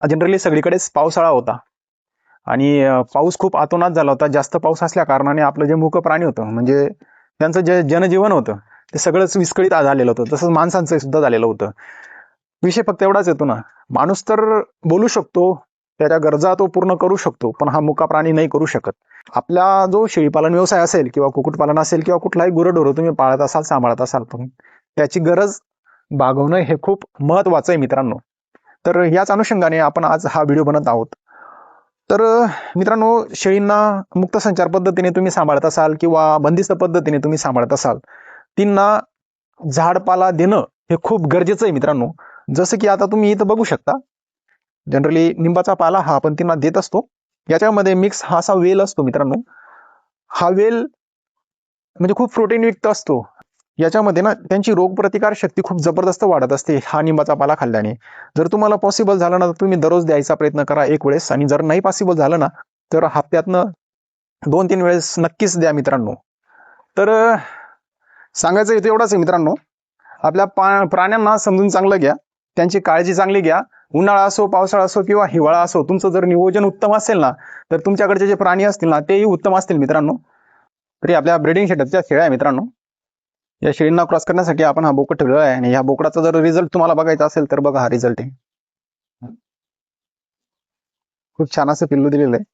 Generally सगळीकडेच पावसाळा होता आणि पाऊस खूप अतोनात झाला होता. जास्त पाऊस असल्या कारणाने आपलं जे मूक प्राणी होतं, म्हणजे त्यांचं जे जनजीवन होतं ते सगळंच विस्कळीत झालेलं होतं. तसंच माणसांचं सुद्धा झालेलं होतं. विषय फक्त एवढाच येतो ना, माणूस तर बोलू शकतो, त्याच्या गरजा तो पूर्ण करू शकतो, पण हा मुका प्राणी नाही करू शकत. आपला जो शेळीपालन व्यवसाय असेल किंवा कुक्कुटपालन असेल किंवा कुठलाही गुरंढोरं तुम्ही पाळत असाल, सांभाळत असाल, पण त्याची गरज भागवणं हे खूप महत्वाचं आहे मित्रांनो. तर याच अनुषंगाने आपण आज हा व्हिडिओ बनत आहोत. तर मित्रांनो, शेळींना मुक्त संचार पद्धतीने तुम्ही सांभाळत असाल किंवा बंदिस्त पद्धतीने तुम्ही सांभाळत असाल, त्यांना झाडपाला देणं हे खूप गरजेचं आहे मित्रांनो. जसं की आता तुम्ही इथं बघू शकता, जनरली निंबाचा पाला हा आपण त्यांना देत असतो. याच्यामध्ये मिक्स हा असा वेल असतो मित्रांनो. हा वेल म्हणजे खूप प्रोटीनयुक्त असतो. याच्यामध्ये ना त्यांची रोगप्रतिकार शक्ती खूप जबरदस्त वाढत असते हा निंबाचा पाला खाल्ल्याने. जर तुम्हाला पॉसिबल झालं ना, तर तुम्ही दररोज द्यायचा प्रयत्न करा एक वेळेस, आणि जर नाही पॉसिबल झालं ना, तर हप्त्यातनं 2-3 वेळेस नक्कीच द्या मित्रांनो. तर सांगायचं इथे एवढंच आहे मित्रांनो, आपल्या प्राण्यांना समजून चांगलं घ्या, त्यांची काळजी चांगली घ्या. उन्हाळा असो, पावसाळा असो किंवा हिवाळा असो, तुमचं जर नियोजन उत्तम असेल ना, तर तुमच्याकडचे जे प्राणी असतील ना, तेही उत्तम असतील मित्रांनो. तरी आपल्या ब्रीडिंग शेडच्या शेळ्या आहे मित्रांनो. या शेळींना क्रॉस करण्यासाठी आपण हा बोकड ठेवलेला आहे, आणि या बोकडाचा जर रिझल्ट तुम्हाला बघायचा असेल तर बघा, हा रिझल्ट आहे. खूप छान असं पिल्लू दिलेलं आहे.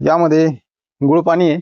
यामध्ये गुळ पाणी आहे.